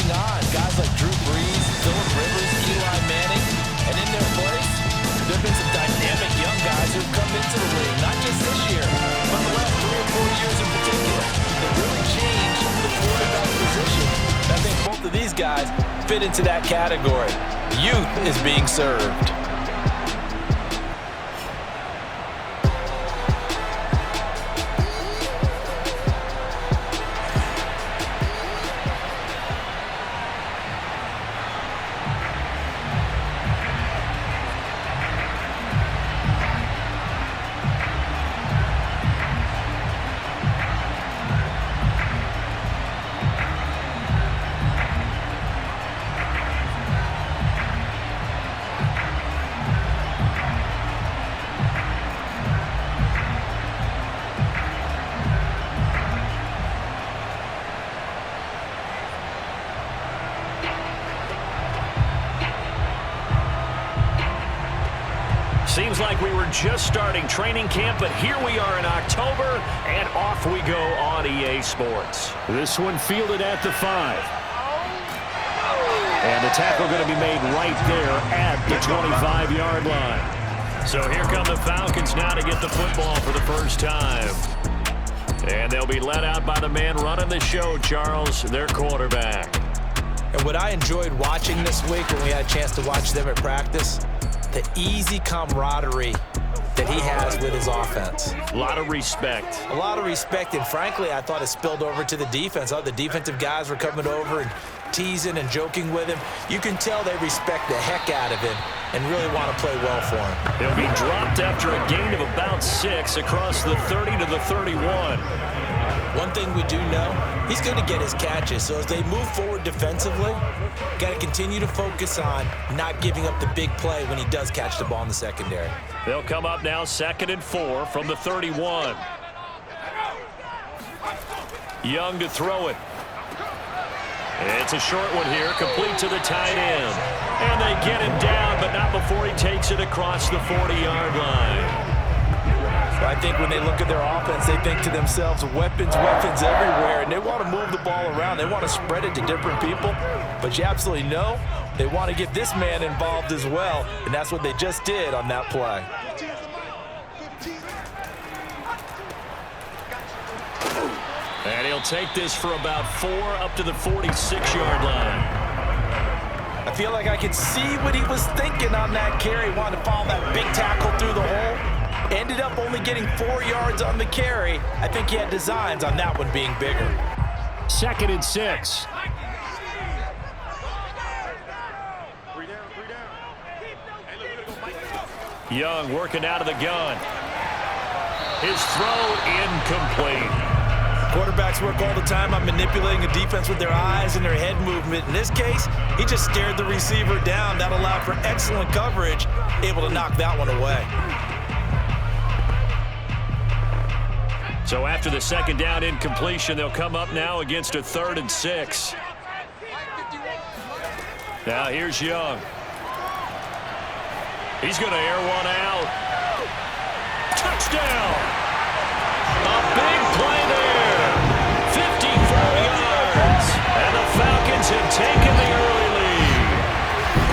moving on. Guys like Drew Brees, Phillip Rivers, Eli Manning, and in their place, there have been some dynamic young guys who have come into the league, not just this year, but the last 3 or 4 years in particular. They've really changed the quarterback position. I think both of these guys fit into that category. Youth is being served. Seems like we were just starting training camp, but here we are in October, and off we go on EA Sports. This one fielded at the 5. And the tackle going to be made right there at the 25-yard line. So here come the Falcons now to get the football for the first time. And they'll be led out by the man running the show, Charles, their quarterback. And what I enjoyed watching this week when we had a chance to watch them at practice, the easy camaraderie that he has with his offense. A lot of respect. A lot of respect, and frankly, I thought it spilled over to the defense. The defensive guys were coming over and teasing and joking with him. You can tell they respect the heck out of him and really want to play well for him. He'll be dropped after a gain of about 6 across the 30 to the 31. One thing we do know, he's going to get his catches. So as they move forward defensively, got to continue to focus on not giving up the big play when he does catch the ball in the secondary. They'll come up now 2nd and 4 from the 31. Young to throw it. It's a short one here, complete to the tight end. And they get him down, but not before he takes it across the 40-yard line. I think when they look at their offense, they think to themselves, weapons everywhere, and they want to move the ball around. They want to spread it to different people, but you absolutely know they want to get this man involved as well, and that's what they just did on that play. And he'll take this for about 4 up to the 46-yard line. I feel like I could see what he was thinking on that carry. Wanted to follow that big tackle through the hole. Ended up only getting 4 yards on the carry. I think he had designs on that one being bigger. 2nd and 6. Young working out of the gun. His throw incomplete. Quarterbacks work all the time on manipulating a defense with their eyes and their head movement. In this case, he just stared the receiver down. That allowed for excellent coverage, able to knock that one away. So after the 2nd down incompletion, they'll come up now against a 3rd and 6. Now here's Young. He's going to air one out. Touchdown! A big play there. 54 yards. And the Falcons have taken the early lead.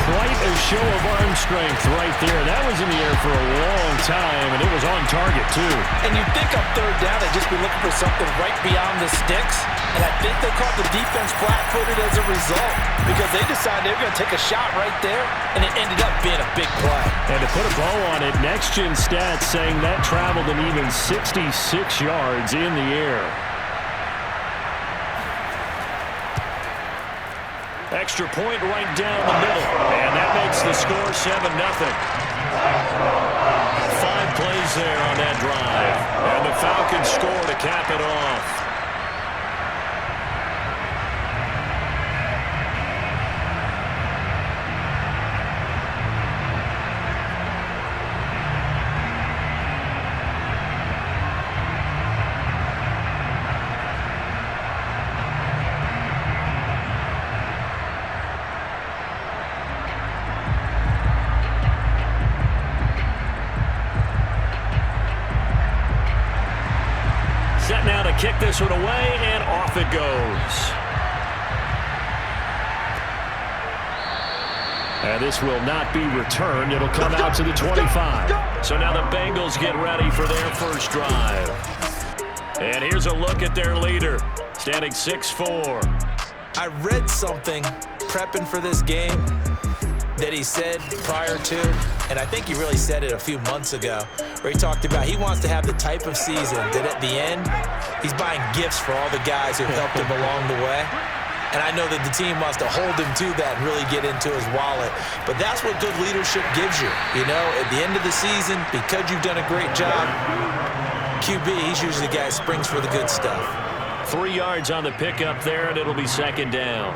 Quite a show of arm strength right there. That was in the air for a long time, and it was on target, too. And you'd think on 3rd down they'd just be looking for something right beyond the sticks. And I think they caught the defense flat-footed as a result because they decided they were going to take a shot right there, and it ended up being a big play. And to put a bow on it, next-gen stats saying that traveled an even 66 yards in the air. Extra point right down the middle, and that makes the score 7-0. 5 plays there on that drive, and the Falcons score to cap it off. Set now to kick this one away, and off it goes. And this will not be returned. It'll come out to the 25. So now the Bengals get ready for their first drive. And here's a look at their leader, standing 6'4". I read something prepping for this game that he said prior to, and I think he really said it a few months ago, where he talked about he wants to have the type of season that at the end, he's buying gifts for all the guys who helped him along the way. And I know that the team wants to hold him to that and really get into his wallet. But that's what good leadership gives you. You know, at the end of the season, because you've done a great job, QB, he's usually the guy who springs for the good stuff. 3 yards on the pickup there, and it'll be second down.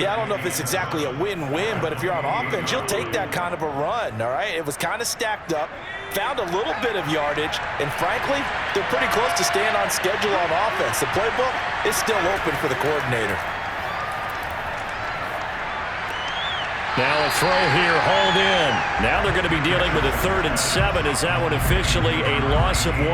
Yeah, I don't know if it's exactly a win-win, but if you're on offense, you'll take that kind of a run, all right? It was kind of stacked up, found a little bit of yardage, and frankly, they're pretty close to staying on schedule on offense. The playbook is still open for the coordinator. Now a throw here, hauled in. Now they're going to be dealing with a 3rd and 7. Is that one officially a loss of 1?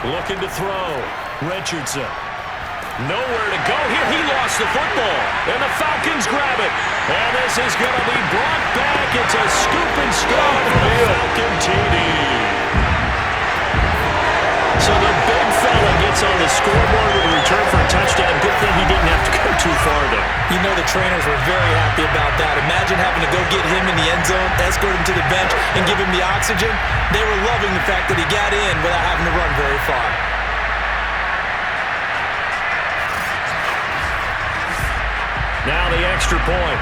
Looking to throw. Richardson. Nowhere to go here. He lost the football. And the Falcons grab it. And this is going to be brought back. It's a scoop and score for the Falcon TD. So the big fella gets on the scoreboard with a return for a touchdown. Good thing he didn't have to go too far there. You know the trainers were very happy about that. Imagine having to go get him in the end zone, escort him to the bench, and give him the oxygen. They were loving the fact that he got in without having to run very far. Now the extra point.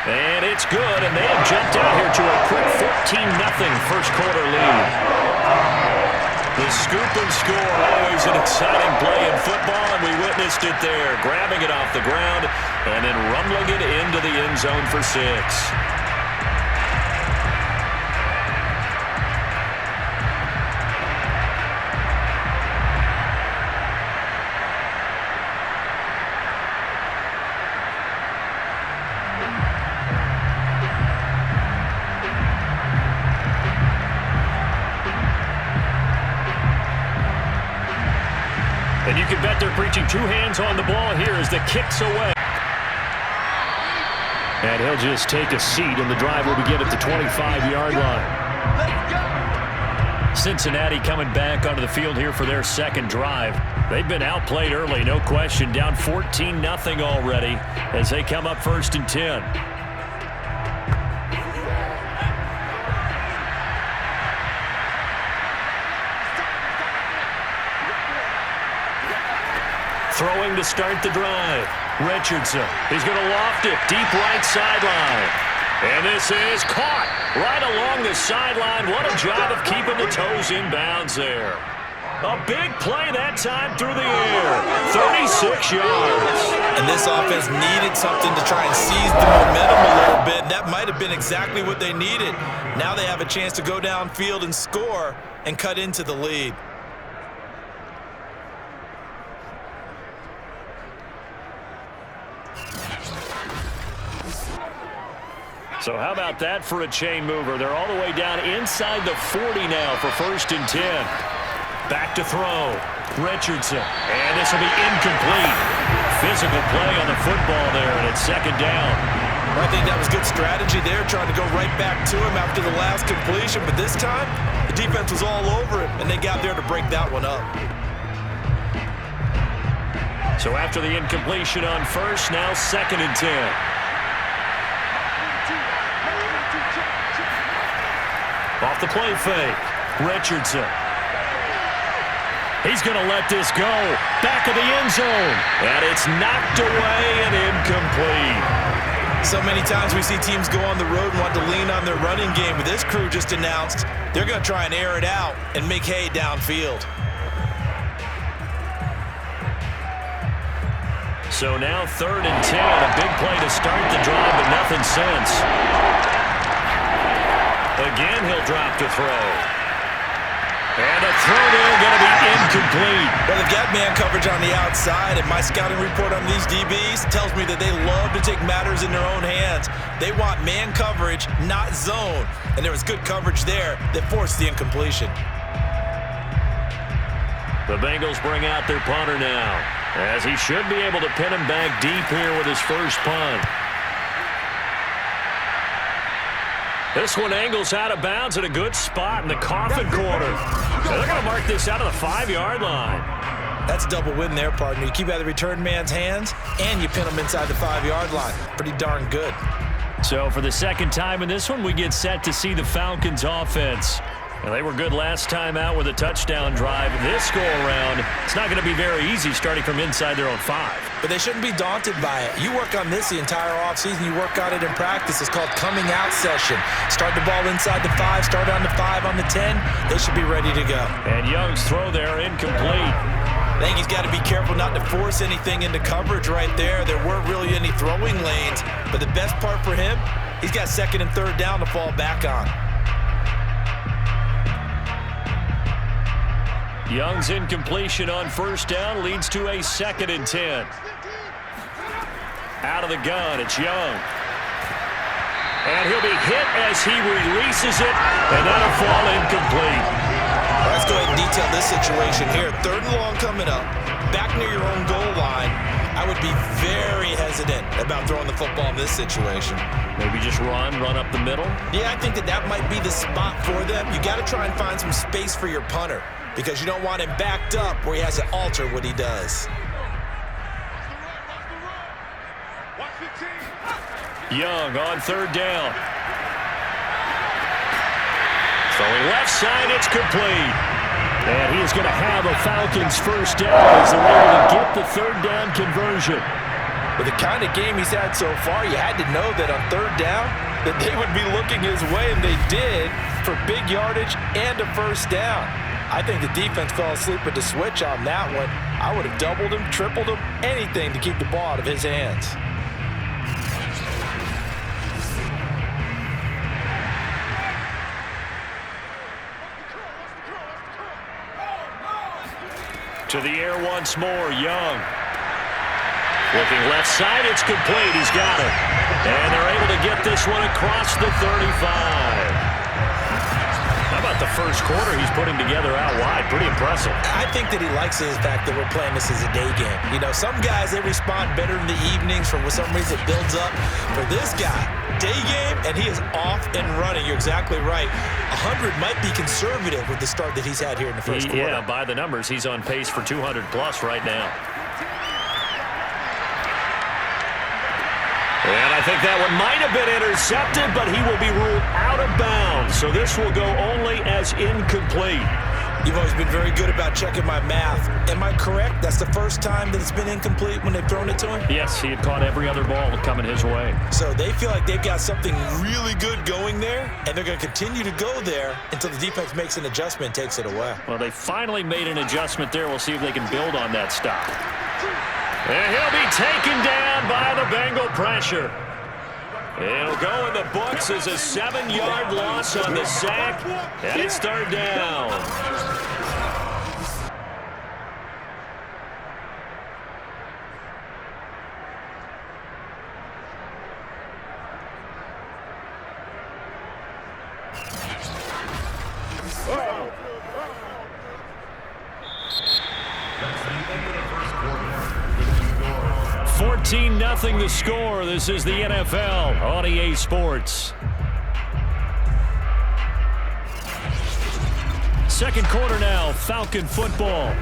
And it's good, and they have jumped out here to a quick 14-0 first quarter lead. The scoop and score, always an exciting play in football, and we witnessed it there, grabbing it off the ground and then rumbling it into the end zone for 6. And you can bet they're preaching 2 hands on the ball here as the kick's away. And he'll just take a seat, and the drive will begin at the 25-yard line. Cincinnati coming back onto the field here for their second drive. They've been outplayed early, no question, down 14-0 already as they come up 1st and 10. Throwing to start the drive. Richardson. He's going to loft it deep right sideline. And this is caught right along the sideline. What a job of keeping the toes in bounds there. A big play that time through the air. 36 yards. And this offense needed something to try and seize the momentum a little bit. That might have been exactly what they needed. Now they have a chance to go downfield and score and cut into the lead. So how about that for a chain mover? They're all the way down inside the 40 now for 1st and 10. Back to throw. Richardson. And this will be incomplete. Physical play on the football there, and it's 2nd down. I think that was good strategy there, trying to go right back to him after the last completion. But this time, the defense was all over it, and they got there to break that one up. So after the incompletion on 1st, now 2nd and 10. Off the play fake. Richardson. He's going to let this go. Back of the end zone. And it's knocked away and incomplete. So many times we see teams go on the road and want to lean on their running game. But this crew just announced they're going to try and air it out and make hay downfield. So now 3rd and 10. A big play to start the drive, but nothing since. Again, he'll drop to throw. And the throw there going to be incomplete. Well, they've got man coverage on the outside, and my scouting report on these DBs tells me that they love to take matters in their own hands. They want man coverage, not zone. And there was good coverage there that forced the incompletion. The Bengals bring out their punter now, as he should be able to pin him back deep here with his first punt. This one angles out of bounds at a good spot in the coffin corner. So they're going to mark this out of the 5-yard line. That's a double win there, partner. You keep out of the return man's hands, and you pin him inside the 5-yard line. Pretty darn good. So for the second time in this one, we get set to see the Falcons offense. And they were good last time out with a touchdown drive. This go-around, it's not going to be very easy starting from inside their own 5. But they shouldn't be daunted by it. You work on this the entire offseason. You work on it in practice. It's called coming out session. Start the ball inside the 5, start on the 5, on the 10. They should be ready to go. And Young's throw there incomplete. I think he's got to be careful not to force anything into coverage right there. There weren't really any throwing lanes. But the best part for him, he's got 2nd and 3rd down to fall back on. Young's incompletion on 1st down leads to a 2nd and 10. Out of the gun, it's Young. And he'll be hit as he releases it, and that'll fall incomplete. Let's go ahead and detail this situation here. 3rd and long coming up, back near your own goal line. I would be very hesitant about throwing the football in this situation. Maybe just run up the middle? Yeah, I think that might be the spot for them. You got to try and find some space for your punter, because you don't want him backed up where he has to alter what he does. Young on 3rd down. Throwing left side, it's complete. And he is going to have a Falcons 1st down as they're able to get the 3rd down conversion. With the kind of game he's had so far, you had to know that on 3rd down that they would be looking his way, and they did, for big yardage and a 1st down. I think the defense fell asleep at the switch on that one. I would have doubled him, tripled him, anything to keep the ball out of his hands. To the air once more, Young. Looking left side, it's complete. He's got it. And they're able to get this one across the 35. How about the first quarter he's putting together out wide? Pretty impressive. I think that he likes the fact that we're playing this as a day game. You know, some guys, they respond better in the evenings. For some reason, it builds up. For this guy, day game, and he is off and running. You're exactly right. 100 might be conservative with the start that he's had here in the first quarter. Yeah, by the numbers, he's on pace for 200-plus right now. And I think that one might have been intercepted, but he will be ruled out of bounds. So this will go only as incomplete. You've always been very good about checking my math. Am I correct? That's the first time that it's been incomplete when they've thrown it to him? Yes, he had caught every other ball coming his way. So they feel like they've got something really good going there, and they're going to continue to go there until the defense makes an adjustment and takes it away. Well, they finally made an adjustment there. We'll see if they can build on that stop. And he'll be taken down by the Bengal pressure. It'll go in the books as a 7-yard loss on the sack, and it's 3rd down. Nothing the score. This is the NFL on EA Sports. Second quarter now, Falcon football,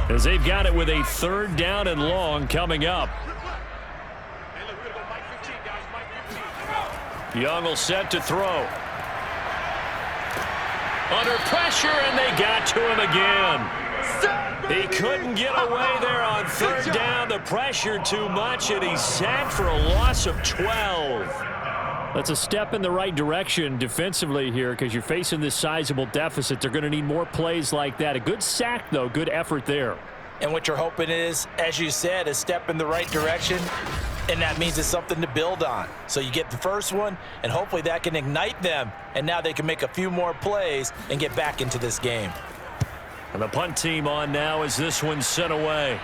as they've got it with a 3rd down and long coming up. Young will set to throw. Under pressure, and they got to him again. He couldn't get away there on 3rd down. The pressure too much, and he's sacked for a loss of 12. That's a step in the right direction defensively here, because you're facing this sizable deficit. They're going to need more plays like that. A good sack, though. Good effort there. And what you're hoping is, as you said, a step in the right direction, and that means it's something to build on. So you get the first one, and hopefully that can ignite them, and now they can make a few more plays and get back into this game. And the punt team on now as this one's sent away.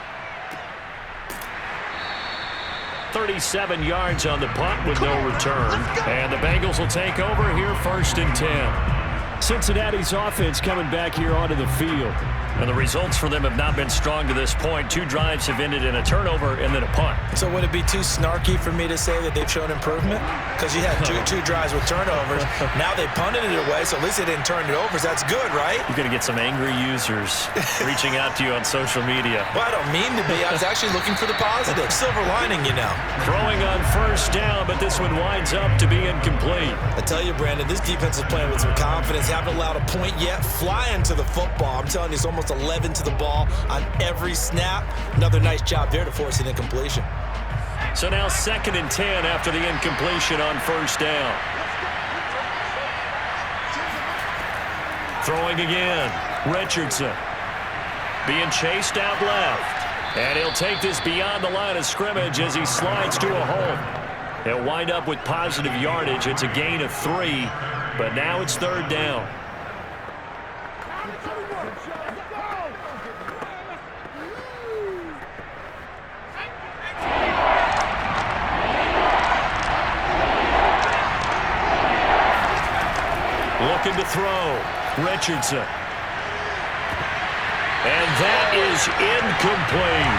37 yards on the punt with no return. And the Bengals will take over here 1st and 10. Cincinnati's offense coming back here onto the field. And the results for them have not been strong to this point. 2 drives have ended in a turnover and then a punt. So would it be too snarky for me to say that they've shown improvement? Because you had two drives with turnovers. Now they punted it away, so at least they didn't turn it over. So that's good, right? You're going to get some angry users reaching out to you on social media. Well, I don't mean to be. I was actually looking for the positive. Silver lining, you know. Throwing on 1st down, but this one winds up to be incomplete. I tell you, Brandon, this defense is playing with some confidence. Haven't allowed a point yet. Flying to the football. I'm telling you, it's almost 11 to the ball on every snap. Another nice job there to force an incompletion. So now 2nd and 10 after the incompletion on 1st down. Throwing again. Richardson being chased out left. And he'll take this beyond the line of scrimmage as he slides to a hole. He'll wind up with positive yardage. It's a gain of 3, but now it's 3rd down. Looking to throw. Richardson. And that is incomplete.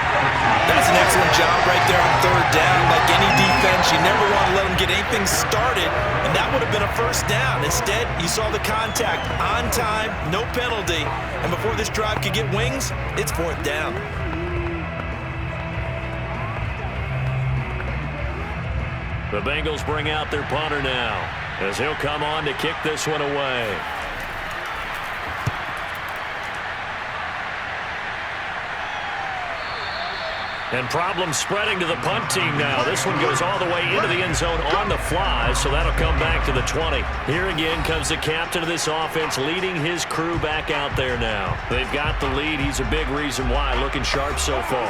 That's an excellent job right there on 3rd down. Like any defense, you never want to let them get anything started, and that would have been a 1st down. Instead, you saw the contact on time, no penalty, and before this drive could get wings, it's 4th down. The Bengals bring out their punter now as he'll come on to kick this one away. And problems spreading to the punt team now. This one goes all the way into the end zone on the fly, so that'll come back to the 20. Here again comes the captain of this offense leading his crew back out there now. They've got the lead. He's a big reason why, looking sharp so far.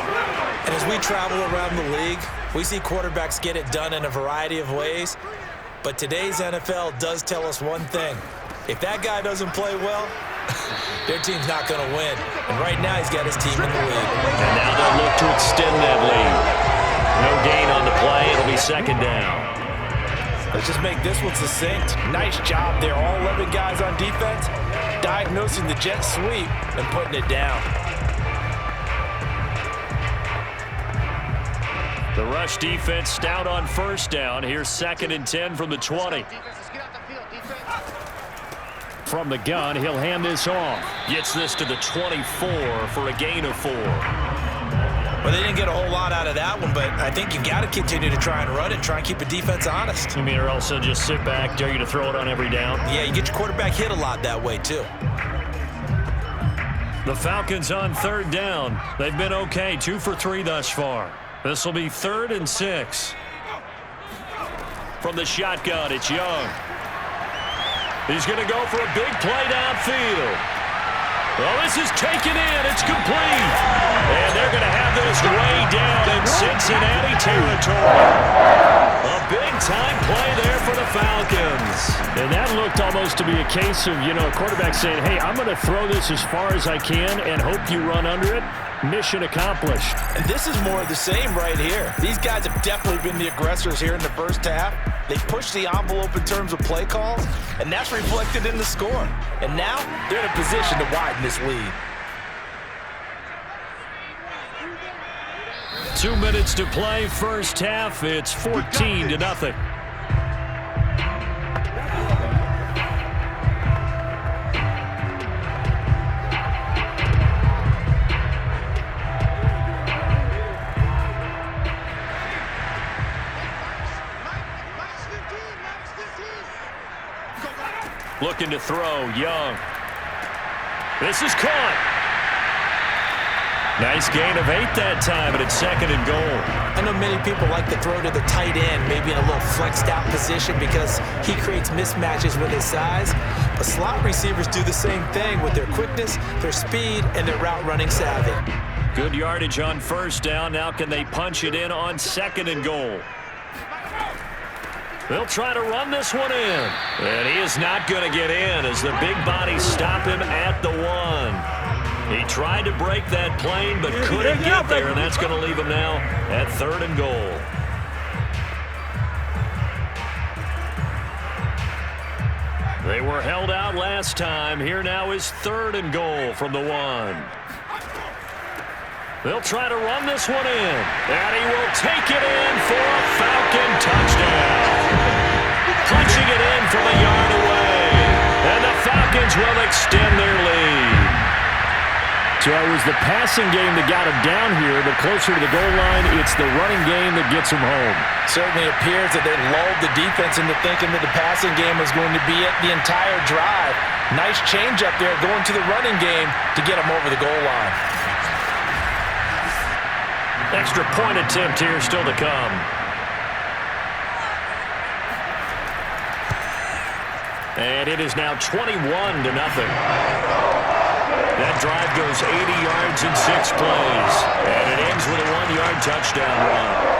And as we travel around the league, we see quarterbacks get it done in a variety of ways. But today's NFL does tell us one thing. If that guy doesn't play well, their team's not going to win. And right now, he's got his team in the lead. And now they'll look to extend that lead. No gain on the play. It'll be 2nd down. Let's just make this one succinct. Nice job there. All 11 guys on defense diagnosing the jet sweep and putting it down. The rush defense stout on 1st down. Here's 2nd and 10 from the 20. From the gun, he'll hand this off. Gets this to the 24 for a gain of 4. Well, they didn't get a whole lot out of that one, but I think you got to continue to try and run it, try and keep the defense honest. You mean or else they'll just sit back, dare you to throw it on every down? Yeah, you get your quarterback hit a lot that way, too. The Falcons on 3rd down. They've been okay, 2 for 3 thus far. This will be 3rd and 6. From the shotgun, it's Young. He's going to go for a big play downfield. Well, this is taken in. It's complete. And they're going to have this way down in Cincinnati territory. A big-time play there for the Falcons. And that looked almost to be a case of, a quarterback saying, hey, I'm going to throw this as far as I can and hope you run under it. Mission accomplished. And this is more of the same right here. These guys have definitely been the aggressors here in the 1st half. They pushed the envelope in terms of play calls, and that's reflected in the score. And now they're in a position to widen this lead. 2 minutes to play, 1st half. It's 14-0. Looking to throw, Young. This is caught. Nice gain of 8 that time, but it's 2nd and goal. I know many people like to throw to the tight end, maybe in a little flexed out position because he creates mismatches with his size. But slot receivers do the same thing with their quickness, their speed, and their route running savvy. Good yardage on 1st down. Now can they punch it in on 2nd and goal? They'll try to run this one in. And he is not going to get in as the big bodies stop him at the 1. He tried to break that plane, but couldn't get there, and that's going to leave him now at 3rd and goal. They were held out last time. Here now is 3rd and goal from the 1. They'll try to run this one in, and he will take it in for a Falcon touchdown. Punching it in from a yard away, and the Falcons will extend their lead. So it was the passing game that got him down here, but closer to the goal line, it's the running game that gets him home. Certainly appears that they lulled the defense into thinking that the passing game was going to be it the entire drive. Nice change up there going to the running game to get him over the goal line. Extra point attempt here still to come. And it is now 21-0. That drive goes 80 yards in 6 plays. And it ends with a 1-yard touchdown run.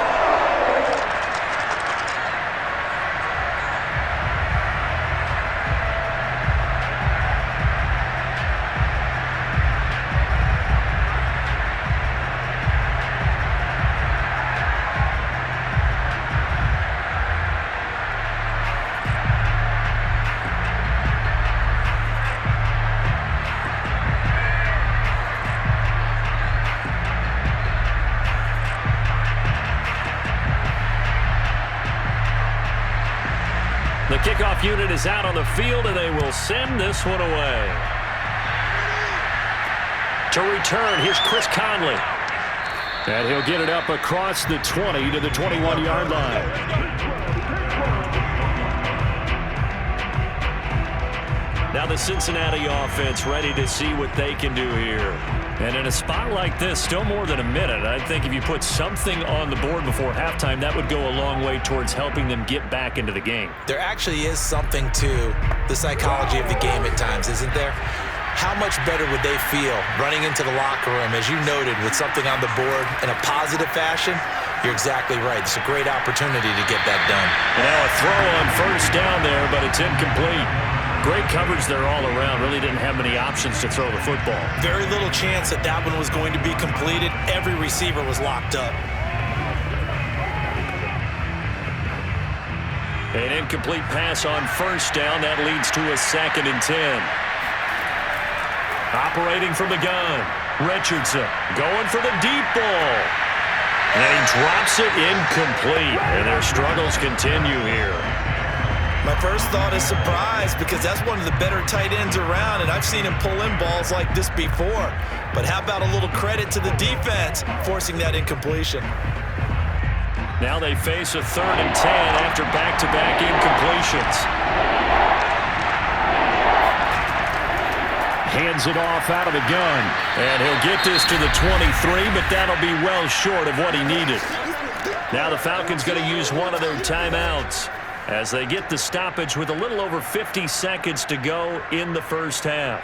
The kickoff unit is out on the field, and they will send this one away. To return, here's Chris Conley. And he'll get it up across the 20 to the 21-yard line. Now the Cincinnati offense ready to see what they can do here. And in a spot like this, still more than a minute, I think if you put something on the board before halftime, that would go a long way towards helping them get back into the game. There actually is something to the psychology of the game at times, isn't there? How much better would they feel running into the locker room, as you noted, with something on the board in a positive fashion? You're exactly right. It's a great opportunity to get that done. And now a throw on 1st down there, but it's incomplete. Great coverage there all around. Really didn't have many options to throw the football. Very little chance that that one was going to be completed. Every receiver was locked up. An incomplete pass on 1st down. That leads to a 2nd and 10. Operating from the gun. Richardson going for the deep ball. And he drops it incomplete. And their struggles continue here. My first thought is surprise, because that's one of the better tight ends around, and I've seen him pull in balls like this before. But how about a little credit to the defense forcing that incompletion? Now they face a 3rd and 10 after back-to-back incompletions. Hands it off out of the gun. And he'll get this to the 23, but that'll be well short of what he needed. Now the Falcons going to use one of their timeouts as they get the stoppage with a little over 50 seconds to go in the 1st half.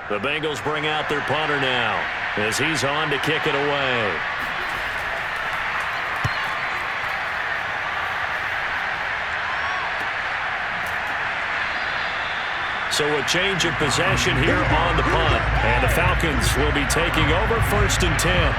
The Bengals bring out their punter now as he's on to kick it away. So a change of possession here on the punt. And the Falcons will be taking over 1st and 10.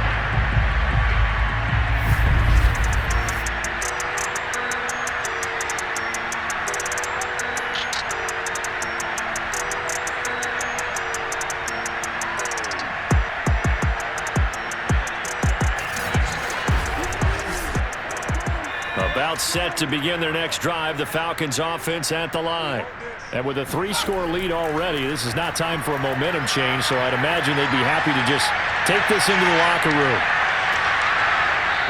About set to begin their next drive, the Falcons offense at the line. And with a 3-score lead already, this is not time for a momentum change, so I'd imagine they'd be happy to just take this into the locker room.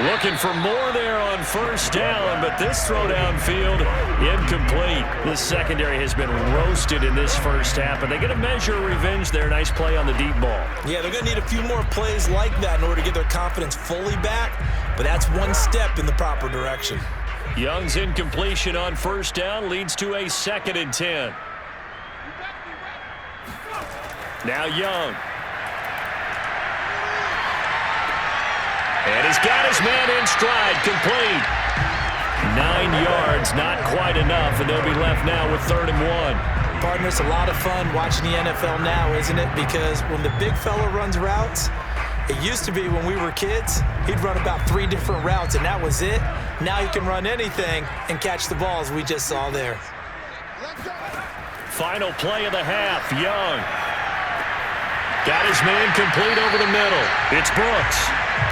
Looking for more there on 1st down, but this throw downfield, incomplete. This secondary has been roasted in this 1st half, but they get a measure of revenge there. Nice play on the deep ball. Yeah, they're going to need a few more plays like that in order to get their confidence fully back, but that's one step in the proper direction. Young's incompletion on 1st down leads to a 2nd and 10. Now Young. And he's got his man in stride, complete. 9 yards, not quite enough, and they'll be left now with 3rd and 1. Partner, it's a lot of fun watching the NFL now, isn't it? Because when the big fella runs routes, it used to be when we were kids, he'd run about 3 different routes, and that was it. Now he can run anything and catch the balls we just saw there. Final play of the half, Young. Got his man complete over the middle. It's Brooks.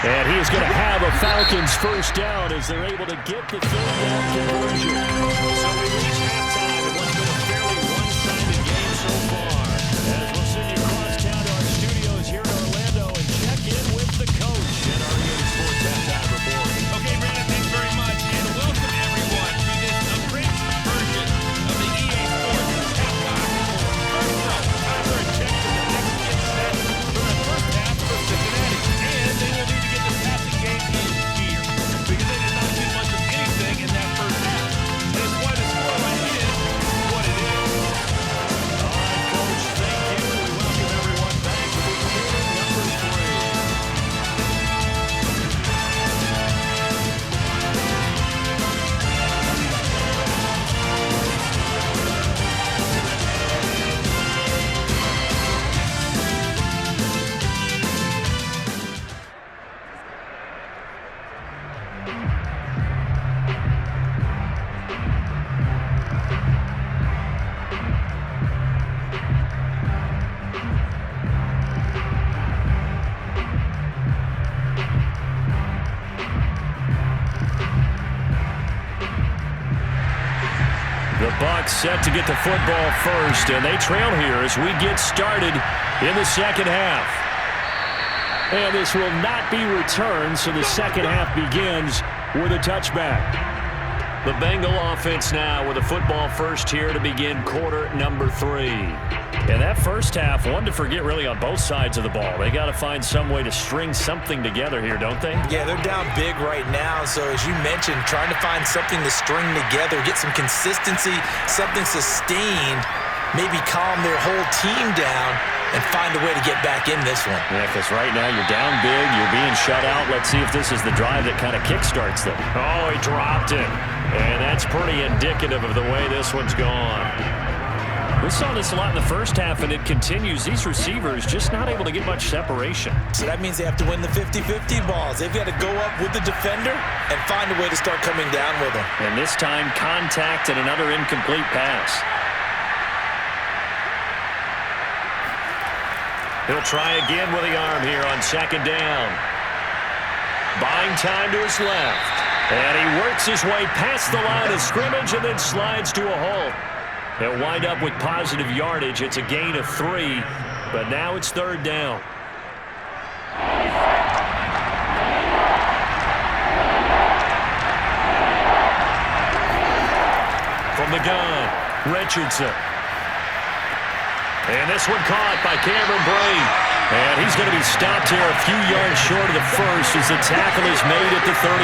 And he is going to have a Falcons first down as they're able to get the 3rd down conversion. So we reach halftime in what's been a fairly one-sided game so far. As we'll send you across town to our studios here in Orlando and check in with the coach in our EA Sports Halftime Report. Okay, Brandon, thanks very much. And welcome, everyone, to this abridged version of the EA Sports Halftime Report. First up, Tyler and Texas are next to get set for the first half for Cincinnati. And they will need to get the passing game in gear because they did not do much of anything in that first half. And it's why the scoreline is what it is. All right, Coach, thank you. We welcome everyone back to quarter number 3. The Bucs set to get the football first, and they trail here as we get started in the second half. And this will not be returned, so the second half begins with a touchback. The Bengal offense now with a football first here to begin quarter number 3. And that first half, one to forget really on both sides of the ball. They got to find some way to string something together here, don't they? Yeah, they're down big right now. So as you mentioned, trying to find something to string together, get some consistency, something sustained, maybe calm their whole team down and find a way to get back in this one. Yeah, because right now you're down big, you're being shut out. Let's see if this is the drive that kind of kickstarts them. Oh, he dropped it. And that's pretty indicative of the way this one's gone. We saw this a lot in the first half, and it continues. These receivers just not able to get much separation. So that means they have to win the 50-50 balls. They've got to go up with the defender and find a way to start coming down with them. And this time, contact and another incomplete pass. He'll try again with the arm here on second down. Buying time to his left. And he works his way past the line of scrimmage and then slides to a hole. They'll wind up with positive yardage. It's a gain of 3, but now it's 3rd down. From the gun, Richardson. And this one caught by Cameron Brate. And he's going to be stopped here a few yards short of the first as the tackle is made at the 33.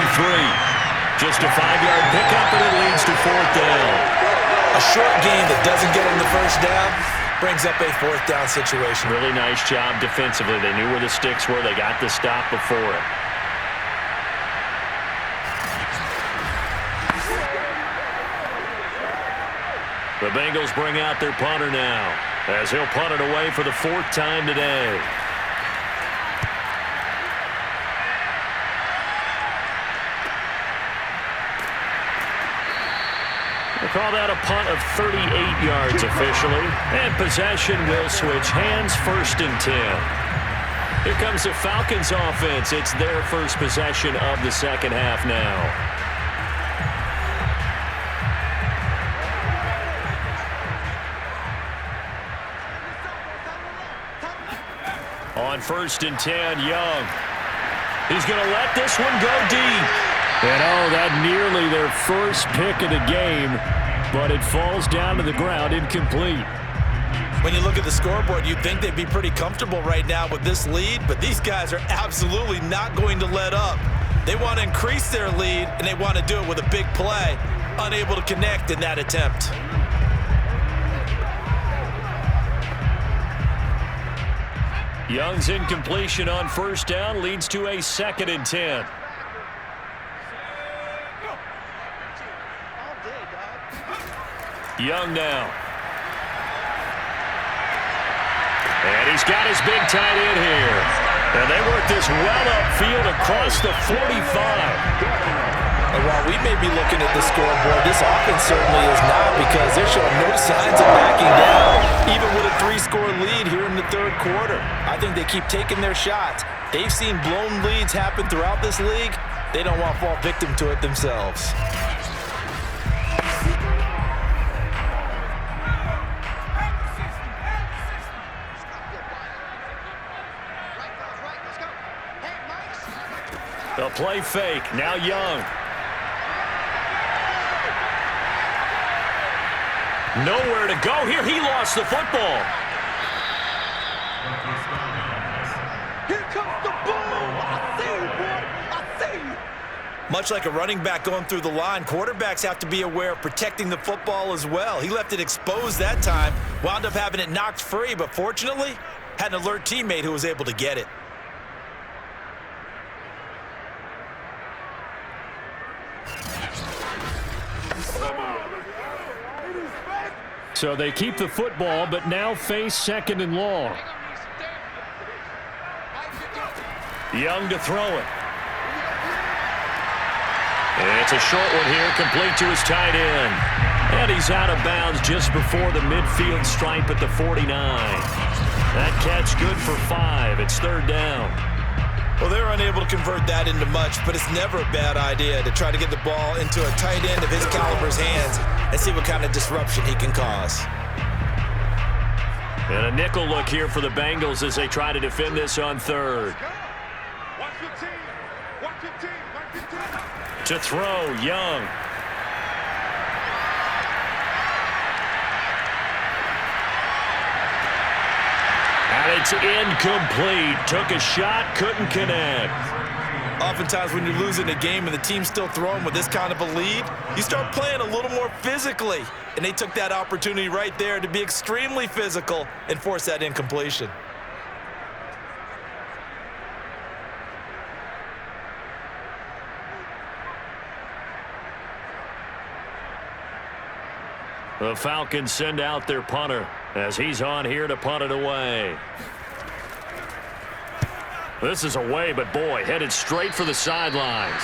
Just a 5-yard pickup, and it leads to 4th down. A short gain that doesn't get them the first down brings up a 4th down situation. Really nice job defensively. They knew where the sticks were. They got the stop before it. The Bengals bring out their punter now as he'll punt it away for the 4th time today. We'll call that a punt of 38 yards officially. And possession will switch hands, 1st and 10. Here comes the Falcons offense. It's their first possession of the second half now. On 1st and 10, Young. He's going to let this one go deep. And oh, that nearly their first pick of the game, but it falls down to the ground incomplete. When you look at the scoreboard, you'd think they'd be pretty comfortable right now with this lead, but these guys are absolutely not going to let up. They want to increase their lead, and they want to do it with a big play. Unable to connect in that attempt. Young's incompletion on 1st down leads to a 2nd and 10. Young now. And he's got his big tight end here. And they work this well upfield across the 45. And while we may be looking at the scoreboard, this offense certainly is not, because they're showing no signs of backing down, even with a 3-score lead here in the third quarter. I think they keep taking their shots. They've seen blown leads happen throughout this league. They don't want to fall victim to it themselves. The play fake. Now Young. Nowhere to go here. He lost the football. Here comes the boom. I see you, boy. I see you. Much like a running back going through the line, quarterbacks have to be aware of protecting the football as well. He left it exposed that time, wound up having it knocked free, but fortunately, had an alert teammate who was able to get it. So they keep the football, but now face 2nd and long. Young to throw it. And it's a short one here, complete to his tight end. And he's out of bounds just before the midfield stripe at the 49. That catch good for 5. It's 3rd down. Well, they're unable to convert that into much, but it's never a bad idea to try to get the ball into a tight end of his caliber's hands and see what kind of disruption he can cause. And a nickel look here for the Bengals as they try to defend this on 3rd. Watch your team. Watch your team. Watch your team. To throw, Young. And it's incomplete. Took a shot, couldn't connect. Oftentimes when you're losing a game and the team's still throwing with this kind of a lead, you start playing a little more physically. And they took that opportunity right there to be extremely physical and force that incompletion. The Falcons send out their punter as he's on here to punt it away. This is away, but boy, headed straight for the sidelines.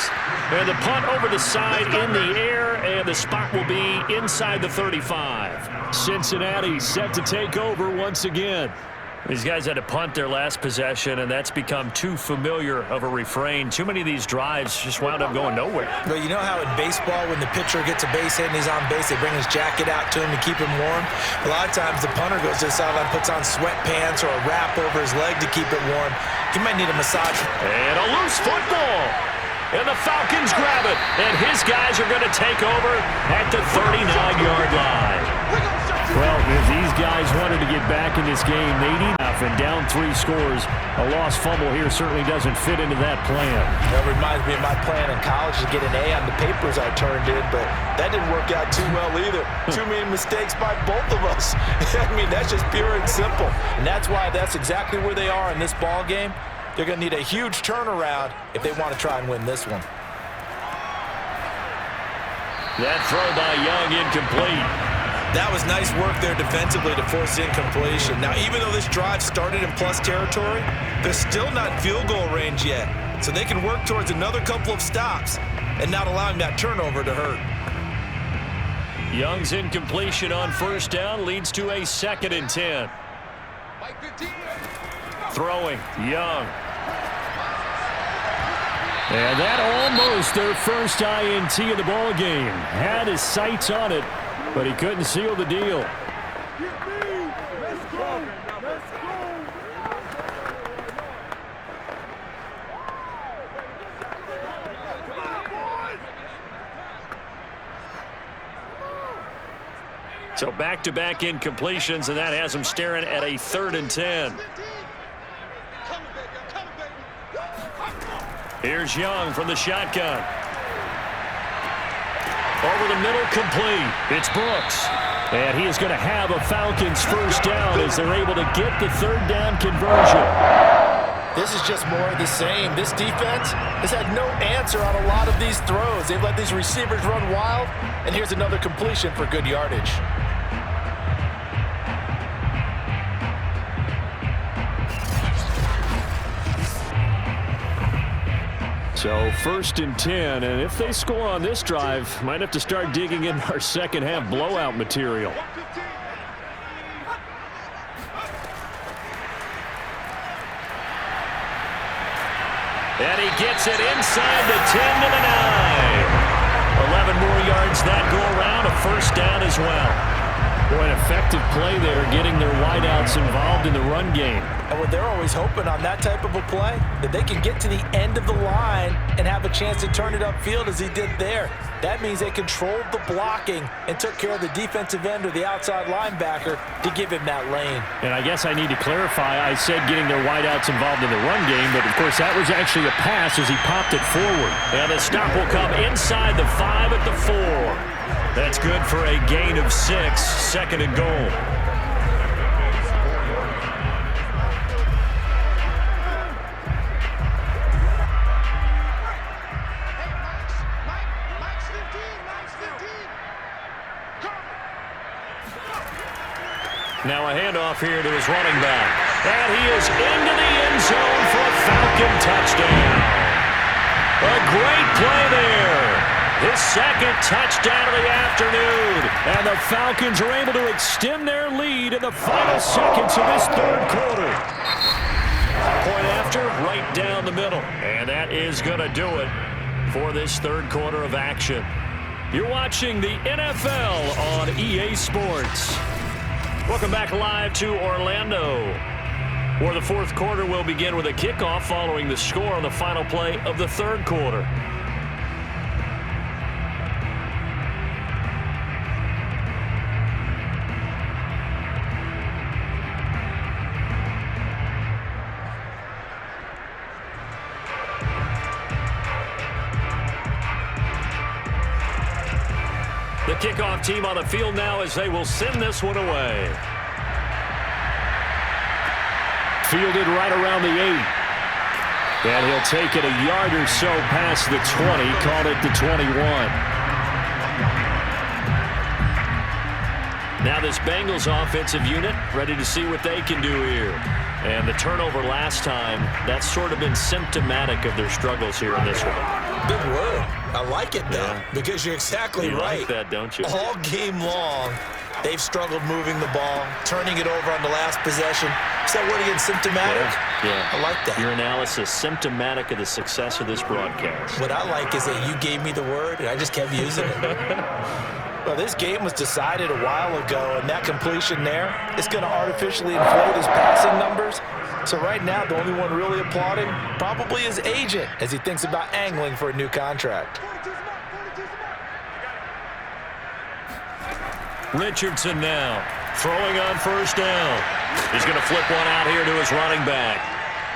And the punt over the side in the air, and the spot will be inside the 35. Cincinnati set to take over once again. These guys had to punt their last possession, and that's become too familiar of a refrain. Too many of these drives just wound up going nowhere. But you know how in baseball, when the pitcher gets a base hit and he's on base, they bring his jacket out to him to keep him warm? A lot of times the punter goes to the sideline, puts on sweatpants or a wrap over his leg to keep it warm. He might need a massage. And a loose football. And the Falcons grab it. And his guys are going to take over at the 39-yard line. Well, if these guys wanted to get back in this game, they need enough, and down 3 scores. A lost fumble here certainly doesn't fit into that plan. That reminds me of my plan in college to get an A on the papers I turned in, but that didn't work out too well either. Too many mistakes by both of us. I mean, that's just pure and simple. And that's why that's exactly where they are in this ball game. They're going to need a huge turnaround if they want to try and win this one. That throw by Young incomplete. That was nice work there defensively to force incompletion. Now, even though this drive started in plus territory, they're still not in field goal range yet. So they can work towards another couple of stops and not allowing that turnover to hurt. Young's incompletion on 1st down leads to a 2nd and 10. Throwing, Young. And that almost their first INT of the ball game. Had his sights on it, but he couldn't seal the deal. So back-to-back incompletions, and that has him staring at a 3rd and 10. Here's Young from the shotgun. Over the middle, complete. It's Brooks. And he is going to have a Falcons 1st down as they're able to get the 3rd down conversion. This is just more of the same. This defense has had no answer on a lot of these throws. They've let these receivers run wild, and here's another completion for good yardage. So 1st and 10, and if they score on this drive, might have to start digging in our second half blowout material. And he gets it inside the 10 to the 9. 11 more yards that go around, a first down as well. Boy, an effective play there, getting their wideouts involved in the run game. And what they're always hoping on that type of a play, that they can get to the end of the line and have a chance to turn it upfield as he did there. That means they controlled the blocking and took care of the defensive end or the outside linebacker to give him that lane. And I guess I need to clarify, I said getting their wideouts involved in the run game, but of course that was actually a pass as he popped it forward. And the stop will come inside the 5 at the 4. That's good for a gain of 6, 2nd and goal. Now a handoff here to his running back. And he is into the end zone for a Falcon touchdown. A great play there. His 2nd touchdown of the afternoon. And the Falcons are able to extend their lead in the final seconds of this 3rd quarter. Point after, right down the middle. And that is going to do it for this 3rd quarter of action. You're watching the NFL on EA Sports. Welcome back live to Orlando, where the 4th quarter will begin with a kickoff following the score on the final play of the 3rd quarter. The kickoff team on the field now as they will send this one away. Fielded right around the 8. And he'll take it a yard or so past the 20, called it the 21. Now this Bengals offensive unit ready to see what they can do here. And the turnover last time, that's sort of been symptomatic of their struggles here in this one. Big word. I like it, though, because you're exactly right. You like that, don't you? All game long, they've struggled moving the ball, turning it over on the last possession. Is that word again, symptomatic? Yeah. I like that. Your analysis, symptomatic of the success of this broadcast. What I like is that you gave me the word, and I just kept using it. Well, this game was decided a while ago, and that completion there is going to artificially inflate his passing numbers. So right now, the only one really applauding probably his agent as he thinks about angling for a new contract. Richardson now throwing on 1st down. He's going to flip one out here to his running back.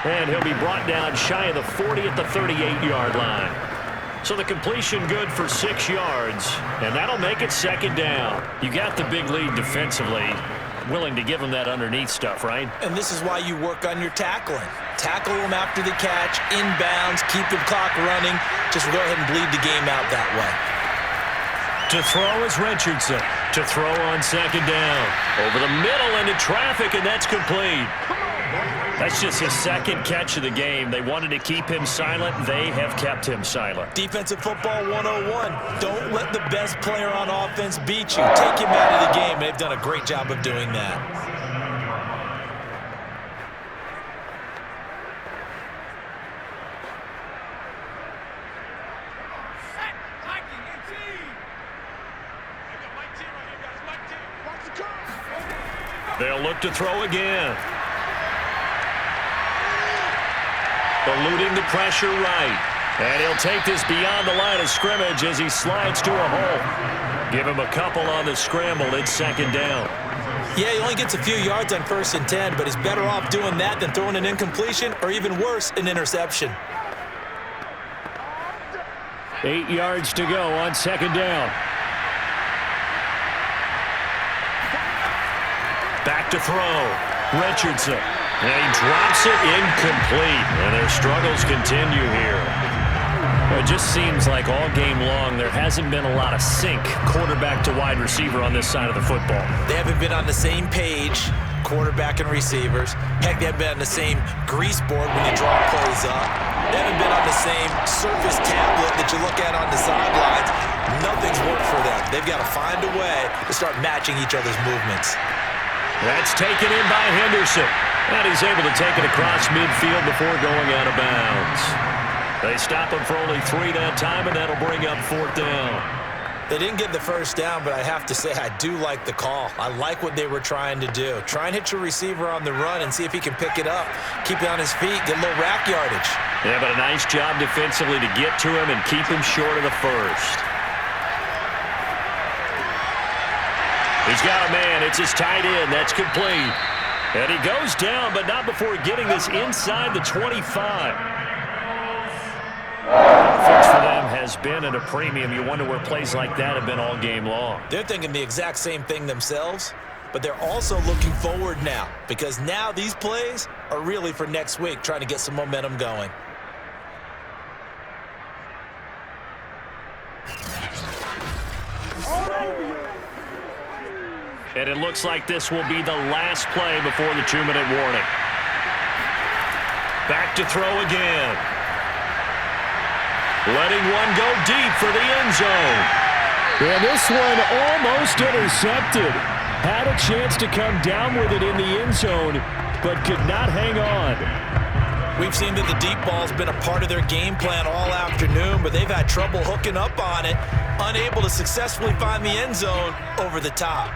And he'll be brought down shy of the 40 at the 38-yard line. So the completion good for 6 yards, and that'll make it 2nd down. You got the big lead defensively. Willing to give them that underneath stuff, right? And this is why you work on your tackling. Tackle them after the catch, inbounds, keep the clock running. Just go ahead and bleed the game out that way. To throw is Richardson. To throw on 2nd down. Over the middle into traffic, and that's complete. That's just his 2nd catch of the game. They wanted to keep him silent. They have kept him silent. Defensive football 101. Don't let the best player on offense beat you. Take him out of the game. They've done a great job of doing that. They'll look to throw again. Eluding the pressure right. And he'll take this beyond the line of scrimmage as he slides to a hole. Give him a couple on the scramble. It's 2nd down. Yeah, he only gets a few yards on 1st and 10, but he's better off doing that than throwing an incompletion or even worse, an interception. 8 yards to go on 2nd down. Back to throw. Richardson And he drops it incomplete, and their struggles continue here. Well, it just seems like all game long there hasn't been a lot of sync quarterback to wide receiver on this side of the football. They haven't been on the same page, quarterback and receivers. Heck, they haven't been on the same grease board when you draw plays up. They haven't been on the same surface tablet that you look at on the sidelines. Nothing's worked for them. They've got to find a way to start matching each other's movements. That's taken in by Henderson. And he's able to take it across midfield before going out of bounds. They stop him for only 3 that time, and that'll bring up 4th down. They didn't get the first down, but I have to say I do like the call. I like what they were trying to do. Try and hit your receiver on the run and see if he can pick it up. Keep it on his feet, get a little rack yardage. Yeah, but a nice job defensively to get to him and keep him short of the first. He's got a man. It's his tight end. That's complete. And he goes down, but not before getting this inside the 25. Offense for them has been at a premium. You wonder where plays like that have been all game long. They're thinking the exact same thing themselves, but they're also looking forward now because now these plays are really for next week, trying to get some momentum going. And it looks like this will be the last play before the 2-minute warning. Back to throw again. Letting one go deep for the end zone. And this one almost intercepted. Had a chance to come down with it in the end zone, but could not hang on. We've seen that the deep ball's been a part of their game plan all afternoon, but they've had trouble hooking up on it, unable to successfully find the end zone over the top.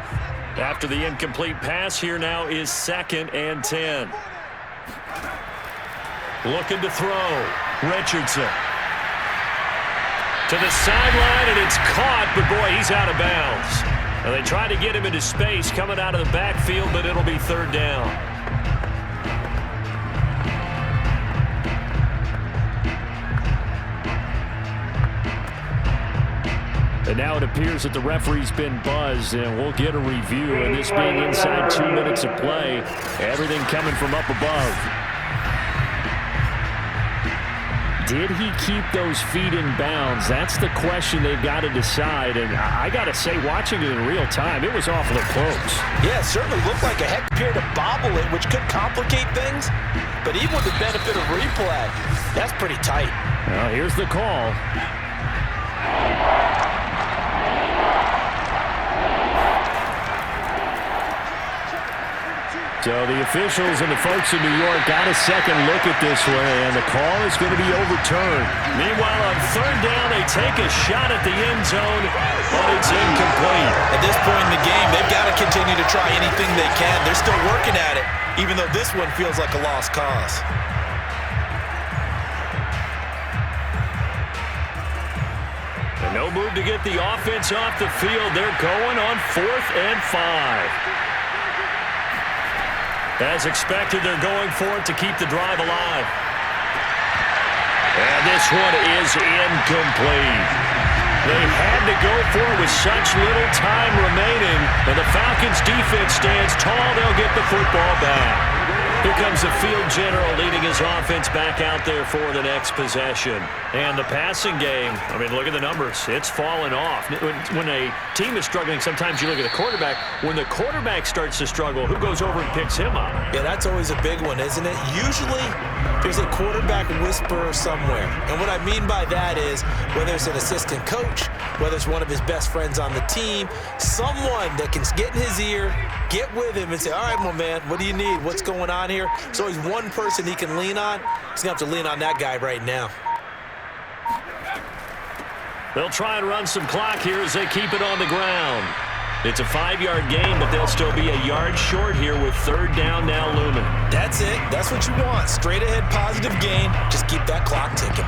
After the incomplete pass, here now is 2nd and 10. Looking to throw. Richardson. To the sideline, and it's caught, but boy, he's out of bounds. And they try to get him into space coming out of the backfield, but it'll be 3rd down. And now it appears that the referee's been buzzed, and we'll get a review. And this being inside 2 minutes of play, everything coming from up above. Did he keep those feet in bounds? That's the question they've got to decide. And I got to say, watching it in real time, it was awfully close. Yeah, it certainly looked like a heck appeared to bobble it, which could complicate things. But even with the benefit of replay, that's pretty tight. Well, here's the call. So the officials and the folks in New York got a second look at this one, and the call is going to be overturned. Meanwhile, on 3rd down, they take a shot at the end zone, but it's incomplete. At this point in the game, they've got to continue to try anything they can. They're still working at it, even though this one feels like a lost cause. And no move to get the offense off the field. They're going on 4th and 5. As expected, they're going for it to keep the drive alive. And this one is incomplete. They had to go for it with such little time remaining, and the Falcons' defense stands tall. They'll get the football back. Here comes the field general leading his offense back out there for the next possession. And the passing game, I mean, look at the numbers. It's fallen off. When a team is struggling, sometimes you look at the quarterback. When the quarterback starts to struggle, who goes over and picks him up? Yeah, that's always a big one, isn't it? Usually, there's a quarterback whisperer somewhere. And what I mean by that is, whether it's an assistant coach, whether it's one of his best friends on the team, someone that can get in his ear, get with him and say, all right, my man, what do you need? What's going on here? There's always one person he can lean on. He's going to have to lean on that guy right now. They'll try and run some clock here as they keep it on the ground. It's a 5-yard gain, but they'll still be a yard short here with 3rd down now looming. That's it. That's what you want. Straight ahead positive gain. Just keep that clock ticking.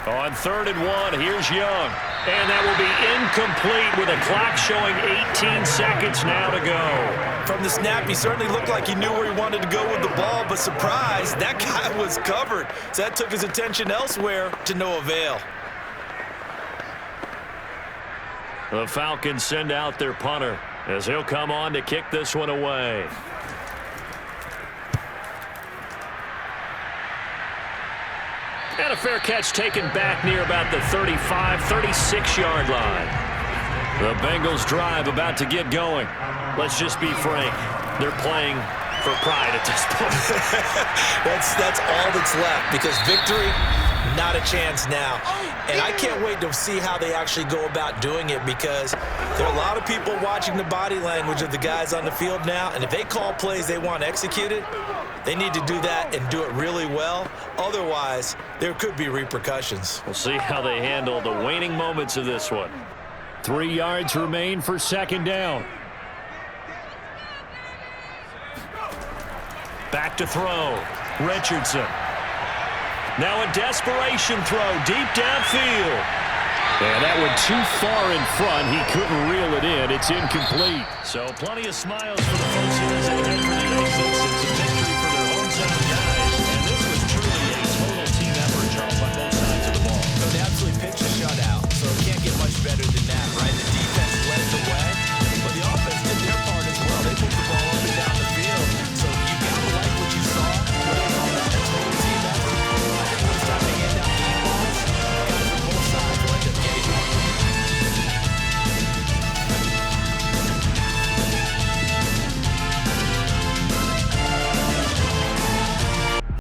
On 3rd and 1. Here's Young. And that will be incomplete with a clock showing 18 seconds now to go. From the snap, he certainly looked like he knew where he wanted to go with the ball, but surprise, that guy was covered. So that took his attention elsewhere to no avail. The Falcons send out their punter as he'll come on to kick this one away. And a fair catch taken back near about the 35, 36-yard line. The Bengals drive about to get going. Let's just be frank. They're playing for pride at this point. That's all that's left, because victory, not a chance now. And I can't wait to see how they actually go about doing it, because there are a lot of people watching the body language of the guys on the field now, and if they call plays they want executed, they need to do that and do it really well. Otherwise, there could be repercussions. We'll see how they handle the waning moments of this one. 3 yards remain for 2nd down. Back to throw. Richardson. Now a desperation throw deep downfield. And that one too far in front. He couldn't reel it in. It's incomplete. So plenty of smiles for the folks here as they